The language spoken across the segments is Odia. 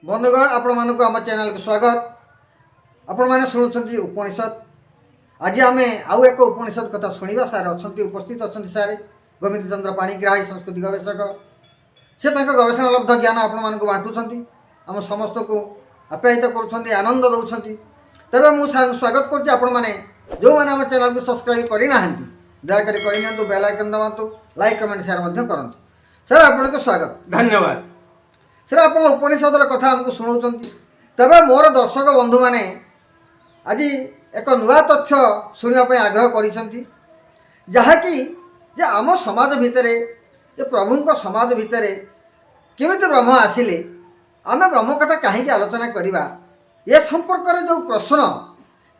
बंधुगण आपण आम चैनल को स्वागत। आपण मैंने शुणुंट उपनिषद। आज आम आउ एक उपनिषद कथा शुणा। सारे अच्छा उपस्थित अच्छा सारे गोविंद चंद्र पाणिग्राही संस्कृति गवेषक से गवेषणा लब्ध ज्ञान आपण मानक बांटुंट आम समस्त को आप्यायित कर आनंद दौरान। तेज मुझे स्वागत करुँच आपण मैंने जो मैंने आम चैनल को सब्सक्राइब करना दयाकोरी कर बेल आइकन दबातु लाइक कमेंट शेयर करूँ। सर आपण को स्वागत धन्यवाद। सर आप उपनिषद कथा आमको शुणाऊँ। तेरे मोर दर्शक बंधु मैंने आज एक नुआ तथ्य शुणापी आग्रह कि आम समाज भितर प्रभु समाज भितर केमी ब्रह्म आसिले आम ब्रह्म कथा कहीं आलोचना करवा ये संपर्क में जो प्रश्न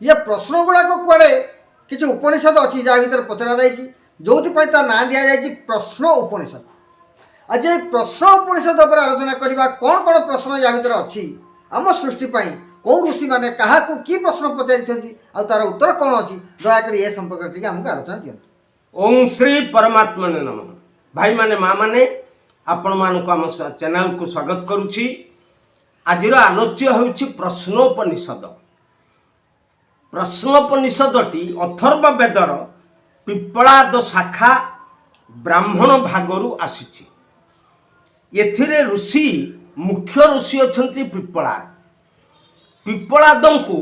ये प्रश्न गुड़ाक कुआड़े किसी उपनिषद अच्छी जहाँ भर पचरा जो ना दि जाए प्रश्न उपनिषद। आज ये प्रश्न उपनिषद पर आलोचना करवा कौन कौन प्रश्न या भर अच्छी आम सृष्टि कौ ऋषि मैंने क्या कि प्रश्न पचारि तार उत्तर कौन अच्छी दयाकोरी ये संपर्क टी आमको आलोचना दिखाँ। ओम श्री परमात्मा नमः। भाई माने माँ माने आपण मानक आम चैनल को स्वागत करुछि। आज आलोच्य होछि प्रश्नोपनिषद। प्रश्नोपनिषदटी अथर्व वेदर पिप्पलाद शाखा ब्राह्मण भागरु आसीछि। एथिरे ऋषि मुख्य ऋषि अछंती पिप्पलाद। पिप्पलादन को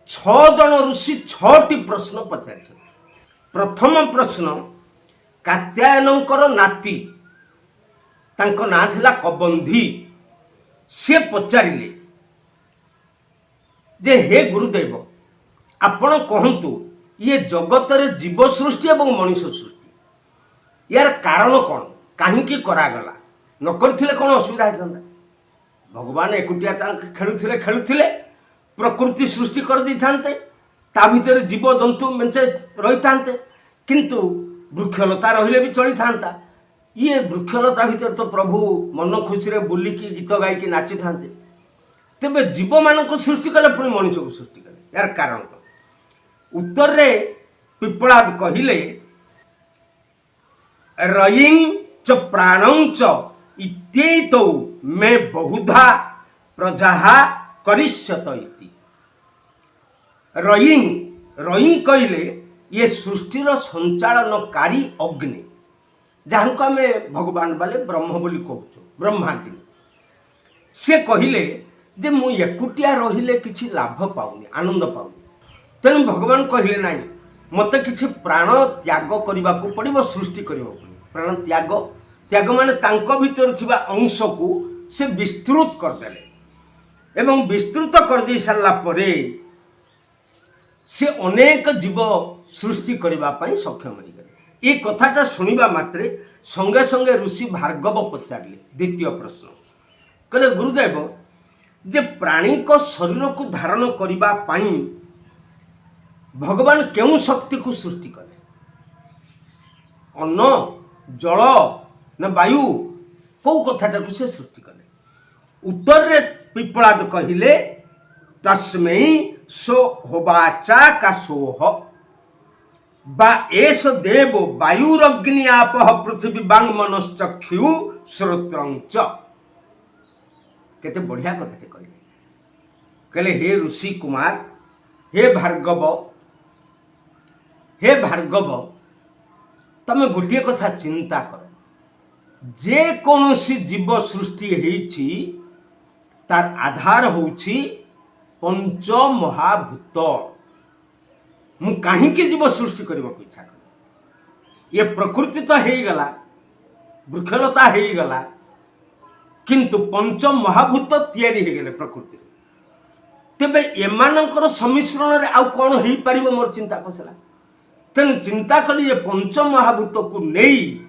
6 जन ऋषि 6टी प्रश्न पचारि। प्रथम प्रश्न कात्यायनकर नाती तांको ना थिला कबंधी। से पचारिले जे हे गुरुदेव आपण कहंतु ये जगत रे जीव सृष्टि एवं मनुष्य सृष्टि यार कारण कौन कहीं करागला न करथिले कौन असुविधा होता। भगवान एकुटिया खेलुथिले खेलुथिले प्रकृति सृष्टि कर दी थांते ता भीतर जीव जंतु मेंचे रही थांते किंतु वृक्षलता रहिले भी चली थांता। ये वृक्षलता भीतर तो प्रभु मन खुशी रे बुलिकी गीत गायकी नाची थांते। तेबे जीव मानक सृष्टि कले पुणी मनुष्य को सृष्टि कले यार कारण कौन। उत्तर रे पिप्पलाद कहिले रयिं च प्राणं च इत्येतौ मे बहुधा प्रजाः करिष्यत इति। रयिं रयिं कहिले ये सृष्टिर संचालनकारी अग्नि जहाँ को आम भगवान बाले ब्रह्म बोली कहूँ ब्रह्माग्नि। से कहिले जे मु एकुटिया रहिले किछि लाभ पाउनी आनंद पाउनी तेणु भगवान कहिले नाई मते किछि प्राण त्याग करने को पड़ो सृष्टि करने प्राण त्याग त्याग माने तांको भीतर थिबा अंश को से विस्तृत करदेले एवं विस्तृत कर दे सारा परे से अनेक जीव सृष्टि करने सक्षम हो गए। ये कथाटा शुणा मात्रे संगे संगे ऋषि भार्गव पचारे द्वितीय प्रश्न कहले गुरुदेव जे प्राणी को शरीर को धारण करने भगवान क्यों शक्ति को सृष्टि कले अन्न जल ना वायु कौ कथाटा को से सृष्टि कले। उत्तर रे पिप्पलाद कहिले तस्मै सो होवाचा का सोह बा एष देव वायुरग्नि आपः पृथ्वी बांग मनश्चक्षु श्रोत्रं च। केते बढ़िया कथाटे कहले हे ऋषि कुमार हे भार्गव तमे गोटे कथा चिंता कर जे कौनसी जीव सृष्टि हेछि तार आधार होछि पंच महाभूत। मु कहीं जीव सृष्टि करने को इच्छा कर ये प्रकृति तो हो गला वृक्षलता हो गला किंतु पंच महाभूत तैयारी हो गले प्रकृति तेबे एमानकर सम्मिश्रण रे आउ कौन हो पारिबो मोर चिंता पसला। तेणु चिंता कली ये पंच महाभूत को नहीं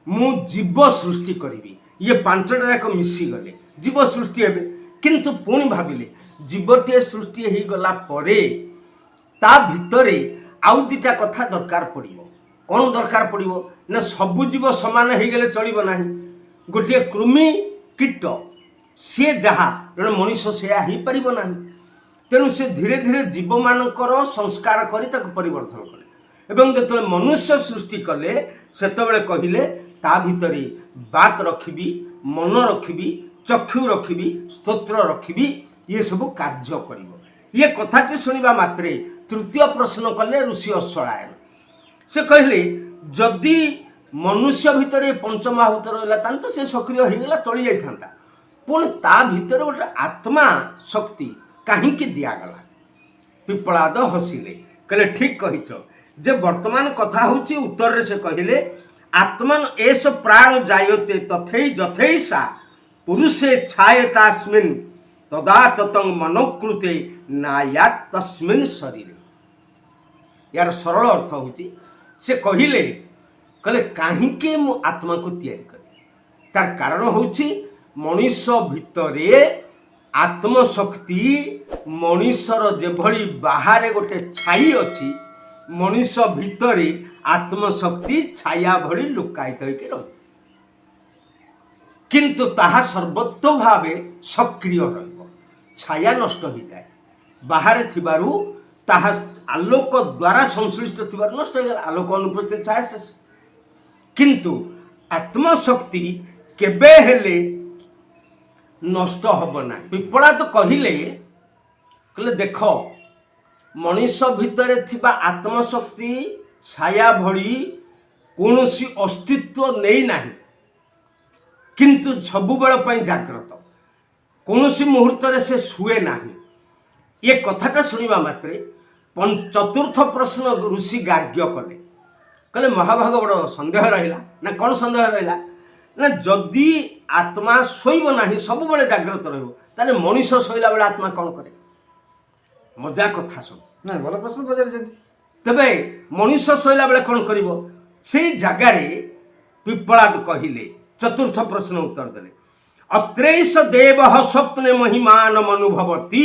मु जीव सृष्टि करी ये पांचटा जाक मिसी गले जीव सृष्टि हेबे किंतु पुणी भाविले जीवटे सृष्टि हो गला परे ता भितरे आउ दुटा कथा दरकार पड़िबो। कौन दरकार पड़िबो ना सबु जीव समान हो गले चलिबो नाही। गोटे कृमि कीट सी जहाँ जड़े मनुष्य से ही पारिबो नाही। तेणु से धीरे धीरे जीव मानकर संस्कार करी ताको परिवर्तन कले एवं जो मनुष्य सृष्टि कले सेतबेले कहिले ता भितरे बाक रखिबी मन रखिबी ଚକ୍ଷୁ ରଖିବି, ସ୍ତୋତ୍ର ରଖିବି, ଇଏ ସବୁ କାର୍ଯ୍ୟ କରିବ। ଇଏ କଥାଟି ଶୁଣିବା ମାତ୍ରେ ତୃତୀୟ ପ୍ରଶ୍ନ କଲେ ଋଷି ଅଶ୍ୱଳାୟନ। ସେ କହିଲେ ଯଦି ମନୁଷ୍ୟ ଭିତରେ ପଞ୍ଚମହାଭୂତ ରହିଲା ତାହେଲେ ତ ସେ ସକ୍ରିୟ ହେଇଗଲା, ଚଳି ଯାଇଥାନ୍ତା, ପୁଣି ତା ଭିତରେ ଗୋଟେ ଆତ୍ମା ଶକ୍ତି କାହିଁକି ଦିଆଗଲା? ପିପଳାଦ ହସିଲେ, କହିଲେ ଠିକ୍ କହିଛ। ଯେ ବର୍ତ୍ତମାନ କଥା ହେଉଛି ଉତ୍ତରରେ ସେ କହିଲେ ଆତ୍ମନ ଏସ ପ୍ରାଣ ଜାୟତେ ତଥୈ ଯଥୈଷା ପୁରୁଷେ ଛାୟେତାସ୍ମିନ୍ ତଦା ତତଂ ମନୋକୃତେ ନାୟାତ୍ ତସ୍ମିନ୍ ଶରୀରେ। ୟାର ସରଳ ଅର୍ଥ ହେଉଛି ସେ କହିଲେ କାହିଁକି ମୁଁ ଆତ୍ମାକୁ ତିଆରି କଲି? ତାର କାରଣ ହେଉଛି ମଣିଷ ଭିତରେ ଆତ୍ମଶକ୍ତି, ମଣିଷର ଯେଭଳି ବାହାରେ ଗୋଟେ ଛାଇ ଅଛି, ମଣିଷ ଭିତରେ ଆତ୍ମଶକ୍ତି ଛାୟା ଭଳି ଲୁକାୟିତ ହୋଇକି ରହିବ, କିନ୍ତୁ ତାହା ସର୍ବତ୍ର ଭାବେ ସକ୍ରିୟ ରହିବ। ଛାୟା ନଷ୍ଟ ହୋଇଯାଏ, ବାହାରେ ଥିବାରୁ ତାହା ଆଲୋକ ଦ୍ୱାରା ସଂଶ୍ଳିଷ୍ଟ ଥିବାରୁ ନଷ୍ଟ ହୋଇଗଲା, ଆଲୋକ ଅନୁପସ୍ଥିତ ଛାୟା ଶେଷ। କିନ୍ତୁ ଆତ୍ମଶକ୍ତି କେବେ ହେଲେ ନଷ୍ଟ ହେବ ନାହିଁ। ପିପଳାଦ କହିଲେ ଦେଖ ମଣିଷ ଭିତରେ ଥିବା ଆତ୍ମଶକ୍ତି ଛାୟା ଭଳି କୌଣସି ଅସ୍ତିତ୍ୱ ନେଇ ନାହିଁ, କିନ୍ତୁ ସବୁବେଳ ପାଇଁ ଜାଗ୍ରତ, କୌଣସି ମୁହୂର୍ତ୍ତରେ ସେ ଶୁଏ ନାହିଁ। ଏ କଥାଟା ଶୁଣିବା ମାତ୍ରେ ଚତୁର୍ଥ ପ୍ରଶ୍ନ ଋଷି ଗାର୍ଗ୍ୟ କଲେ, କହିଲେ ମହାଭାଗ ବଡ଼ ସନ୍ଦେହ ରହିଲା। ନା କ'ଣ ସନ୍ଦେହ ରହିଲା? ନା ଯଦି ଆତ୍ମା ଶୋଇବ ନାହିଁ, ସବୁବେଳେ ଜାଗ୍ରତ ରହିବ, ତାହେଲେ ମଣିଷ ଶୋଇଲା ବେଳେ ଆତ୍ମା କ'ଣ କରେ? ମଜା କଥା ସବୁ। ନା ଭଲ ପ୍ରଶ୍ନ ପଚାରିଛନ୍ତି। ତେବେ ମଣିଷ ଶୋଇଲା ବେଳେ କ'ଣ କରିବ? ସେଇ ଜାଗାରେ ପିପଳାଦ କହିଲେ, ଚତୁର୍ଥ ପ୍ରଶ୍ନ ଉତ୍ତର ଦେଲେ, ଅତ୍ରେଶ ଦେବ ସ୍ୱପ୍ନେ ମହିମାନ ମନୁଭବତି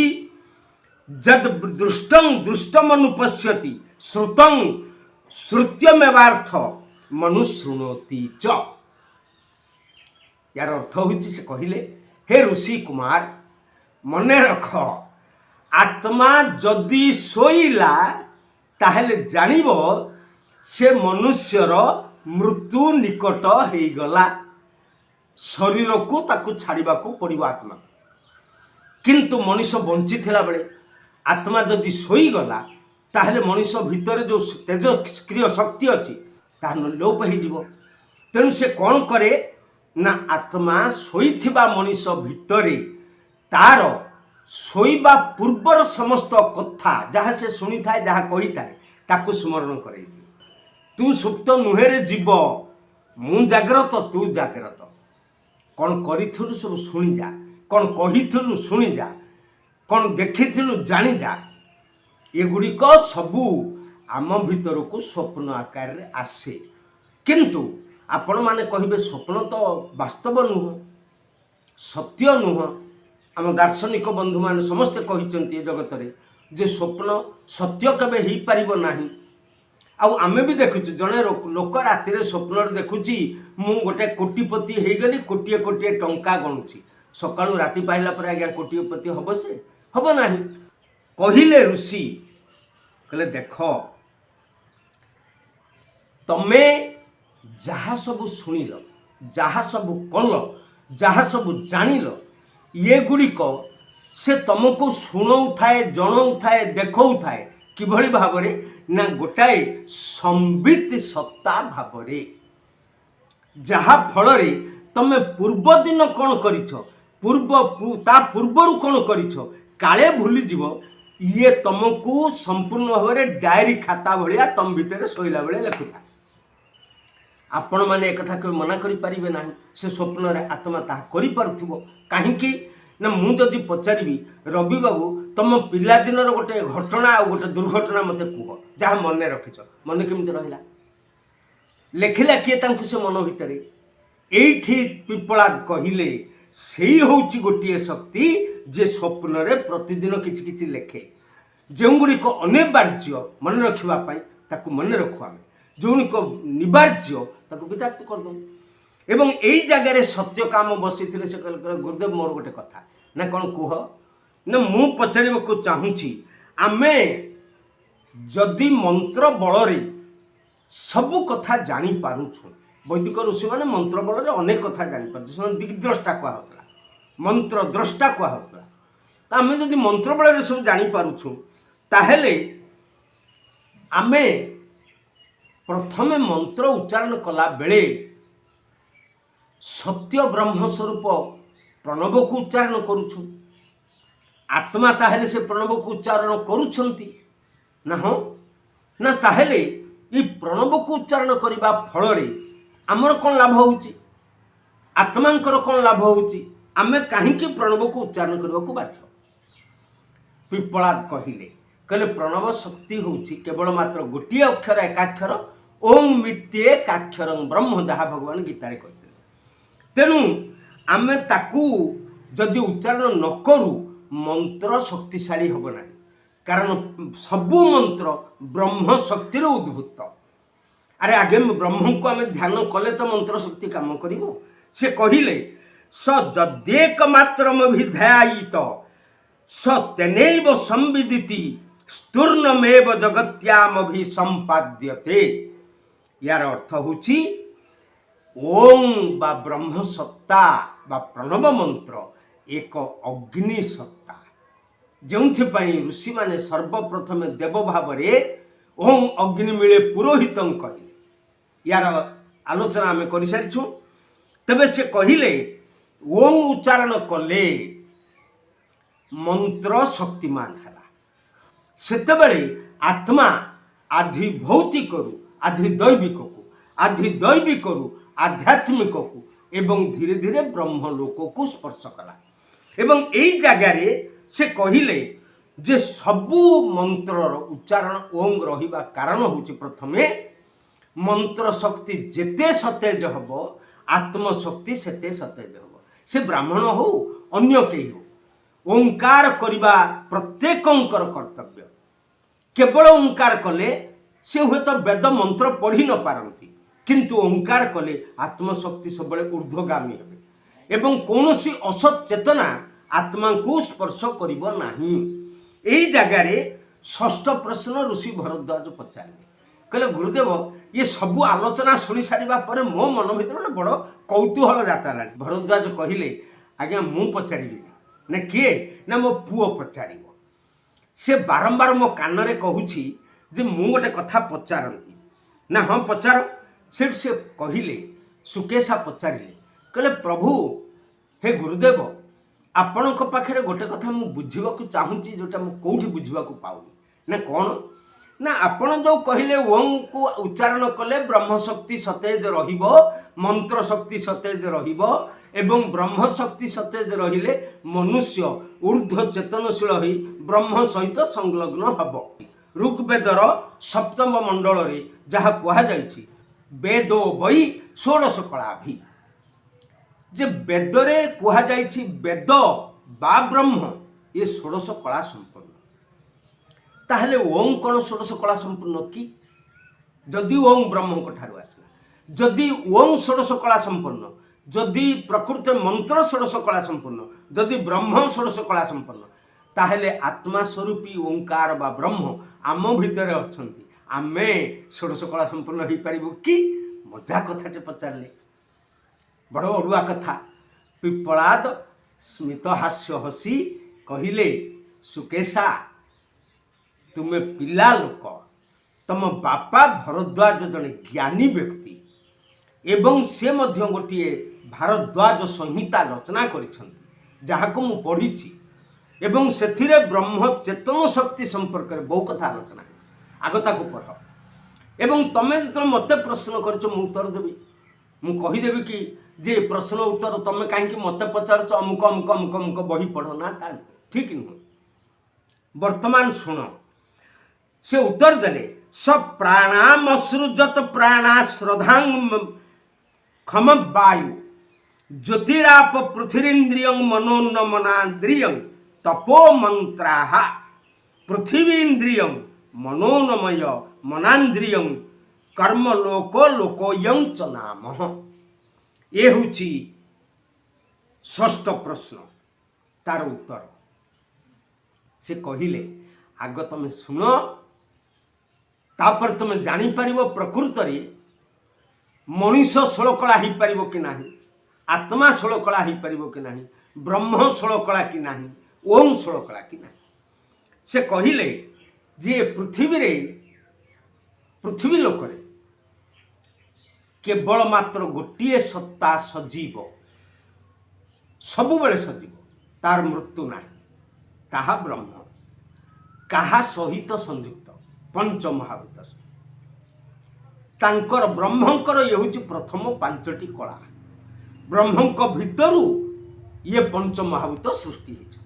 ଯଦ୍ ଦୃଷ୍ଟଂ ଦୃଷ୍ଟମନୁପଶ୍ୟତି ଶ୍ରୁତଂ ଶ୍ରୁତ୍ୟମେବାର୍ଥ ମନୁଶୃଣୋତି ଚ। ୟାର ଅର୍ଥ ହେଉଛି ସେ କହିଲେ ହେ ଋଷି କୁମାର, ମନେ ରଖ ଆତ୍ମା ଯଦି ଶୋଇଲା ତାହେଲେ ଜାଣିବ ସେ ମନୁଷ୍ୟର ମୃତ୍ୟୁ ନିକଟ ହେଇଗଲା, ଶରୀରକୁ ତାକୁ ଛାଡ଼ିବାକୁ ପଡ଼ିବ ଆତ୍ମା। କିନ୍ତୁ ମଣିଷ ବଞ୍ଚିଥିଲା ବେଳେ ଆତ୍ମା ଯଦି ଶୋଇଗଲା ତାହେଲେ ମଣିଷ ଭିତରେ ଯେଉଁ ତେଜକ୍ରିୟ ଶକ୍ତି ଅଛି ତାହା ଲୋପ ହେଇଯିବ। ତେଣୁ ସେ କ'ଣ କରେ ନା ଆତ୍ମା ଶୋଇଥିବା ମଣିଷ ଭିତରେ ତାର ଶୋଇବା ପୂର୍ବର ସମସ୍ତ କଥା ଯାହା ସେ ଶୁଣିଥାଏ, ଯାହା କହିଥାଏ, ତାକୁ ସ୍ମରଣ କରାଇ ଦିଏ। ତୁ ସୁପ୍ତ ନୁହେଁରେ ଜୀବ, ମୁଁ ଜାଗ୍ରତ, ତୁ ଜାଗ୍ରତ। କ'ଣ କରିଥିଲୁ ସବୁ ଶୁଣିଯା, କ'ଣ କହିଥିଲୁ ଶୁଣିଯା, କ'ଣ ଦେଖିଥିଲୁ ଜାଣିଯା। ଏଗୁଡ଼ିକ ସବୁ ଆମ ଭିତରକୁ ସ୍ୱପ୍ନ ଆକାରରେ ଆସେ। କିନ୍ତୁ ଆପଣମାନେ କହିବେ ସ୍ୱପ୍ନ ତ ବାସ୍ତବ ନୁହଁ, ସତ୍ୟ ନୁହଁ। ଆମ ଦାର୍ଶନିକ ବନ୍ଧୁମାନେ ସମସ୍ତେ କହିଛନ୍ତି ଏ ଜଗତରେ ଯେ ସ୍ୱପ୍ନ ସତ୍ୟ କେବେ ହେଇପାରିବ ନାହିଁ। ଆଉ ଆମେ ବି ଦେଖୁଛୁ, ଜଣେ ଲୋକ ରାତିରେ ସ୍ୱପ୍ନରେ ଦେଖୁଛି ମୁଁ ଗୋଟେ କୋଟିପତି ହେଇଗଲି, କୋଟିଏ କୋଟିଏ ଟଙ୍କା ଗଣୁଛି, ସକାଳୁ ରାତି ପାଇଲା ପରେ ଆଜ୍ଞା କୋଟିପତି ହେବ? ସେ ହେବ ନାହିଁ। କହିଲେ ଋଷି, କହିଲେ ଦେଖ ତମେ ଯାହା ସବୁ ଶୁଣିଲ, ଯାହା ସବୁ କଲ, ଯାହା ସବୁ ଜାଣିଲ, ଏଗୁଡ଼ିକ ସେ ତମକୁ ଶୁଣଉଥାଏ, ଜଣଉଥାଏ, ଦେଖଉଥାଏ କିଭଳି ଭାବରେ ନା ଗୋଟାଏ ସମ୍ବିତ ସତ୍ତା ଭାବରେ, ଯାହା ଫଳରେ ତମେ ପୂର୍ବ ଦିନ କ'ଣ କରିଛ, ତା ପୂର୍ବରୁ କ'ଣ କରିଛ କାଳେ ଭୁଲିଯିବ। ଇଏ ତମକୁ ସମ୍ପୂର୍ଣ୍ଣ ଭାବରେ ଡାଏରୀ ଖାତା ଭଳିଆ ତମ ଭିତରେ ଶୋଇଲା ବେଳେ ଲେଖୁଥାଏ। ଆପଣମାନେ ଏକଥା କେବେ ମନା କରିପାରିବେ ନାହିଁ, ସେ ସ୍ୱପ୍ନରେ ଆତ୍ମା ତାହା କରିପାରୁଥିବ। କାହିଁକି ନା ମୁଁ ଯଦି ପଚାରିବି ରବି ବାବୁ ତମ ପିଲାଦିନର ଗୋଟେ ଘଟଣା ଆଉ ଗୋଟେ ଦୁର୍ଘଟଣା ମୋତେ କୁହ, ଯାହା ମନେ ରଖିଛ, ମନେ କେମିତି ରହିଲା? ଲେଖିଲା କିଏ ତାଙ୍କୁ ସେ ମନ ଭିତରେ? ଏଇଠି ପିପଳାଦ କହିଲେ ସେଇ ହେଉଛି ଗୋଟିଏ ଶକ୍ତି ଯେ ସ୍ୱପ୍ନରେ ପ୍ରତିଦିନ କିଛି କିଛି ଲେଖେ। ଯେଉଁଗୁଡ଼ିକ ଅନିବାର୍ଯ୍ୟ ମନେ ରଖିବା ପାଇଁ ତାକୁ ମନେ ରଖୁ ଆମେ, ଯେଉଁଗୁଡ଼ିକ ନିବାର୍ଯ୍ୟ ତାକୁ ବିତାଡ଼ିତ କରିଦେଉ। ଏବଂ ଏଇ ଜାଗାରେ ସତ୍ୟକାମ ବସିଥିଲେ, ସେ କହିଲେ ଗୁରୁଦେବ ମୋର ଗୋଟେ କଥା। ନା କ'ଣ କୁହ? ନା ମୁଁ ପଚାରିବାକୁ ଚାହୁଁଛି, ଆମେ ଯଦି ମନ୍ତ୍ର ବଳରେ ସବୁ କଥା ଜାଣିପାରୁଛୁ, ବୈଦିକ ଋଷିମାନେ ମନ୍ତ୍ର ବଳରେ ଅନେକ କଥା ଜାଣିପାରୁଛୁ, ସେମାନେ ଦିଗ୍ଦ୍ରଷ୍ଟା କୁହାହେଉଥିଲା। मंत्र द्रष्टा कहला। आमे जदि मंत्र बल सब जानी पारुछु ताहेले आमे प्रथमे मंत्र उच्चारण कला बेले सत्य ब्रह्म स्वरूप प्रणव को उच्चारण करुछु। आत्मा ताहेले से प्रणव को उच्चारण करुछंती ना हो ना ताहेले ई प्रणव को उच्चारण करबा फल रे हमर कोन लाभ होउची, आत्मांकर कोन लाभ होउची, आमे काहे कि प्रणव को उच्चारण करबा को बाध्य। पिपलाद कहले प्रणव शक्ति होउची केवल मात्र गोटे अक्षर एकाक्षर ओम मित्येकाक्षरं ब्रह्म, जहाँ भगवान गीतारे कहते। तेणु आमे ताकू जदि उच्चारण न करू मंत्र शक्तिशाली हब ना, कारण सबु मंत्र ब्रह्म शक्ति उद्भूत। अरे आगे ब्रह्म को आमे ध्यान कले तो मंत्र शक्ति काम करिवो। से कहिले स जद्येक मात्रमभिध्यायित स तेनैव संविदिति स्तूर्णमेव जगत्यामभिसंपाद्यते। यार अर्थ होची ओम बा ब्रह्म सत्ता बा प्रणव मंत्र एक अग्नि सत्ता, जो ऋषि माने सर्वप्रथम देव भाव ओम अग्नि मिले पुरोहित कहले। यार आलोचना आम कर सारी। तबे से कहले ओम उच्चारण कले मंत्र शक्तिमान है। सेतबेले आत्मा आधि भौतिक रु आधि दैविक को, आधि दैविक रु आध्यात्मिक को एवं धीरे धीरे ब्रह्म लोक को स्पर्श कला। एवं एई जगारे से कहिले जे सबु मंत्रर उच्चारण ओम रहिबा कारण होची प्रथमे मंत्र शक्ति जेते सतेज हबो आत्म शक्ति सेते सतेज हबो। से ब्राह्मण हो अन्य केही हो, ओंकार करिबा प्रत्येकंकर कर्तव्य। केवल ओंकार कले से हुए तो वेद मंत्र पढ़ी न पारती, किंतु ओंकार कले आत्मशक्ति सब ऊर्ध्वगामी हेबे एवं कौनसी असत चेतना आत्मा को स्पर्श करिबो नाही। एई जगारे षष्ठ प्रश्न ऋषि भरद्वाज पचारे, कहले गुरुदेव ये सबु आलोचना शुणी सारिबा परे मो मन भीतर गोटे बड़ कौतूहल जाता। भरद्वाज कहिले आज्ञा मु पचारिबि ना किए ना मो पुओ पचारिबो। से बारंबार मो कानरे कहूछि जे मु गोटे कथा पचारंती ना, हाँ पचार। से कहिले सुकेशा पचारिले, कहले प्रभु हे गुरुदेव आपणक पाखरे गोटे कथा मु बुझिबाकू चाहूँची जोटा मु कोठी बुझिबाकू पाउनी ना कौन ना आपण जो कहले ओम को उच्चारण कले ब्रह्म शक्ति सतेज रहिबो, मंत्र शक्ति सतेज रहिबो एवं ब्रह्म शक्ति सतेज रहिले मनुष्य ऊर्ध्व चेतनशील होई ब्रह्म सहित संलग्न हबो। ऋग्वेदर सप्तम मंडल रे जहा कहा जायछि वेदो वै षोडश कलाभि, जे वेदरे कहा जायछि वेद बा ब्रह्म ये षोडश कला संपन्न। ताहले ओम कौन षोडश कला संपन्न कि? जदि ओम ब्रह्म को ठारु आसला, जदि ओम षोडश कला संपन्न, जदि प्रकृत मंत्र षोडश कला संपन्न, जदि ब्रह्म षोडश कला संपन्न, ताहले आत्मा स्वरूपी ओंकार बा ब्रह्म आम भितर अछंती, आमे षोडश कला संपन्न हो पारिबु कि? मजा कथाटे पचारले, बड़ अड़ुआ कथा। पिपलाद स्मित हास्य हसी कहिले सुकेशा तुमे पिला लोक, तम बापा भरद्वाज जने ज्ञानी व्यक्ति एवं से मध्य गोटे भारद्वाज संहिता रचना करिछंती जहाँ को मु पढ़ी एवं सेथिरे ब्रह्म चेतन शक्ति संपर्क में बहु कथा आलोचना है। आगता को पढ़ एवं तमें जो मत प्रश्न कर उत्तर देवी, मु कहीदेवी कि जे प्रश्न उत्तर तमें कहीं मत पचार अमुक अमुक अमुक अमुक बही पढ़ ना, ठीक नुह। वर्तमान शुण से उत्तर देले सब प्राणामसृजत प्राणा श्रद्धांग खम वायु ज्योतिराप पृथ्वीन्द्रियं मनोन्नमनान्द्रियं तपो मंत्राः पृथ्वीन्द्रियं मनोनमय मनान्द्रियं कर्म लोको लोकोयं च नामः। ये होची षष्ठ प्रश्न तार उत्तर। से कहिले आग तमें सुन, तापर तुम जापर प्रकृत मनीष षोलकला हो पार कि ना, आत्मा षोलकला हो पार कि ना, ବ୍ରହ୍ମ ଷୋଳକଳା କି ନାହିଁ, ଓಂ ଷୋଳକଳା କି ନାହିଁ। ସେ କହିଲେ ଯେ ପୃଥିବୀ ଲୋକରେ କେବଳ ମାତ୍ର ଗୋଟିଏ ସତ୍ତା ସଜୀବ, ସବୁବେଳେ ସଜୀବ, ତାର ମୃତ୍ୟୁ ନାହିଁ, ତାହା ବ୍ରହ୍ମ। କାହା ସହିତ ସଂଯୁକ୍ତ? ପଞ୍ଚମହାଭୂତ। ତାଙ୍କର ବ୍ରହ୍ମଙ୍କର ଇଏ ହେଉଛି ପ୍ରଥମ ପାଞ୍ଚଟି କଳା। ବ୍ରହ୍ମଙ୍କ ଭିତରୁ ଇଏ ପଞ୍ଚମହାଭୂତ ସୃଷ୍ଟି ହେଇଛି।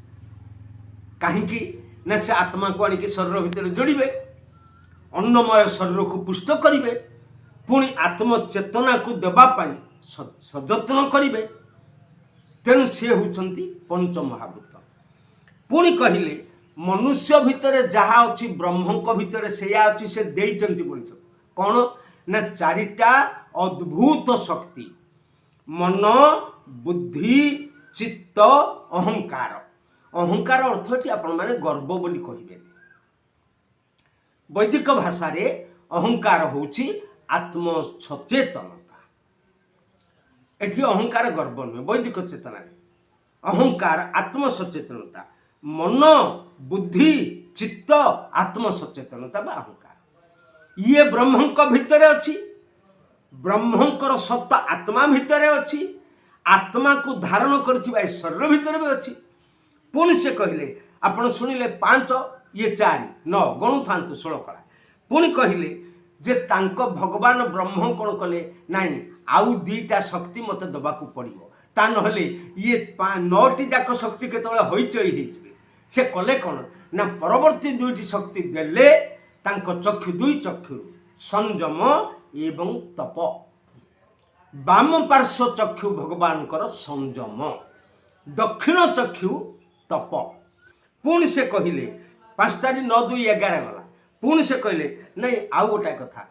କାହିଁକି ନା ସେ ଆତ୍ମାକୁ ଆଣିକି ଶରୀର ଭିତରେ ଯୋଡ଼ିବେ, ଅନ୍ନମୟ ଶରୀରକୁ ପୁଷ୍ଟ କରିବେ, ପୁଣି ଆତ୍ମଚେତନାକୁ ଦେବା ପାଇଁ ସଯତ୍ନ କରିବେ। ତେଣୁ ସେ ହେଉଛନ୍ତି ପଞ୍ଚମହାଭୂତ। ପୁଣି କହିଲେ ମନୁଷ୍ୟ ଭିତରେ ଯାହା ଅଛି ବ୍ରହ୍ମଙ୍କ ଭିତରେ ସେଇଆ ଅଛି, ସେ ଦେଇଛନ୍ତି ମଣିଷ। କ'ଣ ନା ଚାରିଟା ଅଦ୍ଭୁତ ଶକ୍ତି, ମନ, ବୁଦ୍ଧି, ଚିତ୍ତ, ଅହଙ୍କାର। ଅହଙ୍କାର ଅର୍ଥ ଏଠି ଆପଣମାନେ ଗର୍ବ ବୋଲି କହିବେନି। ବୈଦିକ ଭାଷାରେ ଅହଙ୍କାର ହେଉଛି ଆତ୍ମସଚେତନତା। ଏଠି ଅହଙ୍କାର ଗର୍ବ ନୁହେଁ। ବୈଦିକ ଚେତନାରେ ଅହଙ୍କାର ଆତ୍ମସଚେତନତା, ମନ, ବୁଦ୍ଧି, ଚିତ୍ତ, ଆତ୍ମସଚେତନତା ବା ଅହଙ୍କାର। ଇଏ ବ୍ରହ୍ମଙ୍କ ଭିତରେ ଅଛି। ବ୍ରହ୍ମଙ୍କର ସତ୍ତା ଆତ୍ମା ଭିତରେ ଅଛି। ଆତ୍ମାକୁ ଧାରଣ କରିଥିବା ଏ ଶରୀର ଭିତରେ ବି ଅଛି। ପୁଣି ସେ କହିଲେ, ଆପଣ ଶୁଣିଲେ 5 ଇଏ 4 9 ଗଣୁଥାନ୍ତୁ 16 କଳା। ପୁଣି କହିଲେ ଯେ ତାଙ୍କ ଭଗବାନ ବ୍ରହ୍ମ କ'ଣ କଲେ, ନାଇଁ ଆଉ 2ଟା ଶକ୍ତି ମୋତେ ଦେବାକୁ ପଡ଼ିବ, ତା ନହେଲେ ଇଏ 9ଟି ଯାକ ଶକ୍ତି କେତେବେଳେ ହଇଚଇ ହେଇଯିବେ। ସେ କଲେ କ'ଣ ନା ପରବର୍ତ୍ତୀ 2ଟି ଶକ୍ତି ଦେଲେ ତାଙ୍କ ଚକ୍ଷୁ, 2 ଚକ୍ଷୁରୁ ସଂଯମ ଏବଂ ତପ। ବାମ ପାର୍ଶ୍ୱ ଚକ୍ଷୁ ଭଗବାନଙ୍କର ସଂଯମ, ଦକ୍ଷିଣ ଚକ୍ଷୁ ତପ। ପୁଣି ସେ କହିଲେ 5 4 9 2 11 ଗଲା। ପୁଣି ସେ କହିଲେ ନାଇଁ ଆଉ ଗୋଟାଏ କଥା,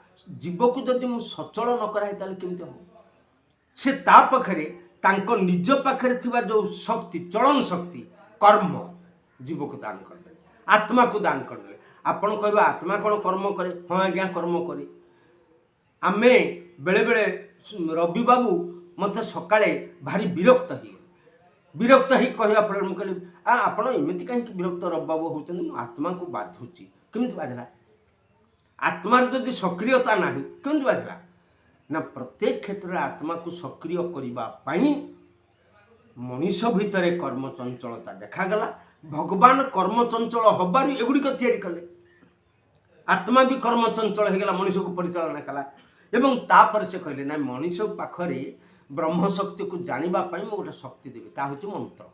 ଜୀବକୁ ଯଦି ମୁଁ ସଚଳ ନ କରାଏ ତାହେଲେ କେମିତି ହେବ? ସେ ତା ପାଖରେ ତାଙ୍କ ନିଜ ପାଖରେ ଥିବା ଯେଉଁ ଶକ୍ତି, ଚଳନ ଶକ୍ତି, କର୍ମ, ଜୀବକୁ ଦାନ କରିଦେଲେ, ଆତ୍ମାକୁ ଦାନ କରିଦେଲେ। ଆପଣ କହିବେ ଆତ୍ମା କ'ଣ କର୍ମ କରେ? ହଁ ଆଜ୍ଞା କର୍ମ କରେ। ଆମେ ବେଳେବେଳେ ରବିବାବୁ ମୋତେ ସକାଳେ ଭାରି ବିରକ୍ତ ହେଇ କହିବା ଫଳରେ ମୁଁ କହିଲି ଆପଣ ଏମିତି କାହିଁକି ବିରକ୍ତ ରବିବାବୁ ହେଉଛନ୍ତି? ମୁଁ ଆତ୍ମାକୁ ବାଧୁଛି। କେମିତି ବାଧିଲା? ଆତ୍ମାର ଯଦି ସକ୍ରିୟତା ନାହିଁ କେମିତି ବାଧିଲା? ନା ପ୍ରତ୍ୟେକ କ୍ଷେତ୍ରରେ ଆତ୍ମାକୁ ସକ୍ରିୟ କରିବା ପାଇଁ ମଣିଷ ଭିତରେ କର୍ମଚଞ୍ଚଳତା ଦେଖାଗଲା। ଭଗବାନ କର୍ମଚଞ୍ଚଳ ହେବାରୁ ଏଗୁଡ଼ିକ ତିଆରି କଲେ। ଆତ୍ମା ବି କର୍ମଚଞ୍ଚଳ ହେଇଗଲା, ମଣିଷକୁ ପରିଚାଳନା କଲା। ଏବଂ ତାପରେ ସେ କହିଲେ ନାଇଁ ମଣିଷ ପାଖରେ ବ୍ରହ୍ମ ଶକ୍ତିକୁ ଜାଣିବା ପାଇଁ ମୁଁ ଗୋଟେ ଶକ୍ତି ଦେବି, ତାହା ହେଉଛି ମନ୍ତ୍ର।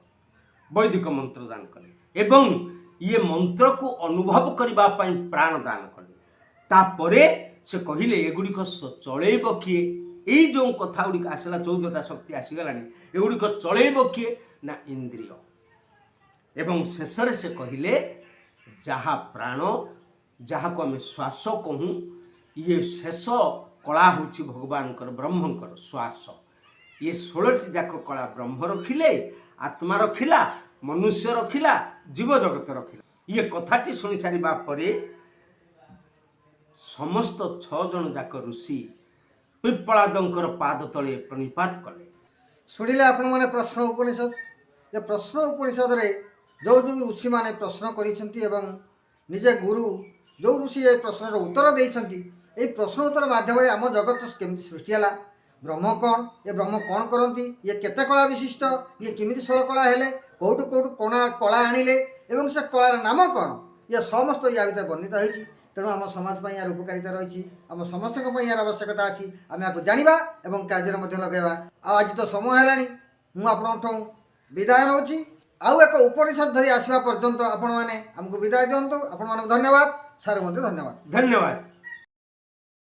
ବୈଦିକ ମନ୍ତ୍ର ଦାନ କଲେ ଏବଂ ଇଏ ମନ୍ତ୍ରକୁ ଅନୁଭବ କରିବା ପାଇଁ ପ୍ରାଣ ଦାନ କଲେ। ତାପରେ ସେ କହିଲେ ଏଗୁଡ଼ିକ ଚଳେଇବ କିଏ? ଏଇ ଯେଉଁ କଥା ଗୁଡ଼ିକ ଆସିଲା, 14ଟା ଶକ୍ତି ଆସିଗଲାଣି, ଏଗୁଡ଼ିକ ଚଳେଇବ କିଏ? ନା ଇନ୍ଦ୍ରିୟ। ଏବଂ ଶେଷରେ ସେ କହିଲେ ଯାହା ପ୍ରାଣ, ଯାହାକୁ ଆମେ ଶ୍ୱାସ କହୁ, ଇଏ ଶେଷ କଳା ହେଉଛି ଭଗବାନଙ୍କର, ବ୍ରହ୍ମଙ୍କର ଶ୍ୱାସ। ଇଏ 16ଟି ଯାକ କଳା ବ୍ରହ୍ମ ରଖିଲେ, ଆତ୍ମା ରଖିଲା, ମନୁଷ୍ୟ ରଖିଲା, ଜୀବଜଗତ ରଖିଲା। ଇଏ କଥାଟି ଶୁଣି ସାରିବା ପରେ ସମସ୍ତ 6 ଜଣ ଯାକ ଋଷି ପିପ୍ପଳାଦଙ୍କର ପାଦ ତଳେ ପ୍ରଣିପାତ କଲେ। ଶୁଣିଲେ ଆପଣମାନେ ପ୍ରଶ୍ନ ଉପନିଷଦ। ଏ ପ୍ରଶ୍ନ ଉପନିଷଦରେ ଯେଉଁ ଋଷିମାନେ ପ୍ରଶ୍ନ କରିଛନ୍ତି ଏବଂ ନିଜେ ଗୁରୁ ଯେଉଁ ଋଷି ଏ ପ୍ରଶ୍ନର ଉତ୍ତର ଦେଇଛନ୍ତି, ଏହି ପ୍ରଶ୍ନ ଉତ୍ତର ମାଧ୍ୟମରେ ଆମ ଜଗତ କେମିତି ସୃଷ୍ଟି ହେଲା, ବ୍ରହ୍ମ କ'ଣ, ଏ ବ୍ରହ୍ମ କ'ଣ କରନ୍ତି, ଇଏ କେତେ କଳା ବିଶିଷ୍ଟ, ଇଏ କେମିତି 16 କଳା ହେଲେ, କେଉଁଠୁ କଳା ଆଣିଲେ ଏବଂ ସେ କଳାର ନାମ କ'ଣ, ଇଏ ସମସ୍ତ ୟା ଭିତରେ ବର୍ଣ୍ଣିତ ହୋଇଛି। ତେଣୁ ଆମ ସମାଜ ପାଇଁ ଏହାର ଉପକାରିତା ରହିଛି, ଆମ ସମସ୍ତଙ୍କ ପାଇଁ ଏହାର ଆବଶ୍ୟକତା ଅଛି। ଆମେ ଏହାକୁ ଜାଣିବା ଏବଂ କାର୍ଯ୍ୟରେ ମଧ୍ୟ ଲଗାଇବା। ଆଉ ଆଜି ତ ସମୟ ହେଲାଣି, ମୁଁ ଆପଣଙ୍କଠୁ ବିଦାୟ ନେଉଛି। ଆଉ ଏକ ଉପନିଷଦ ଧରି ଆସିବା ପର୍ଯ୍ୟନ୍ତ ଆପଣମାନେ ଆମକୁ ବିଦାୟ ଦିଅନ୍ତୁ। ଆପଣମାନଙ୍କୁ ଧନ୍ୟବାଦ, ସାର୍ ମଧ୍ୟ ଧନ୍ୟବାଦ। ଧନ୍ୟବାଦ।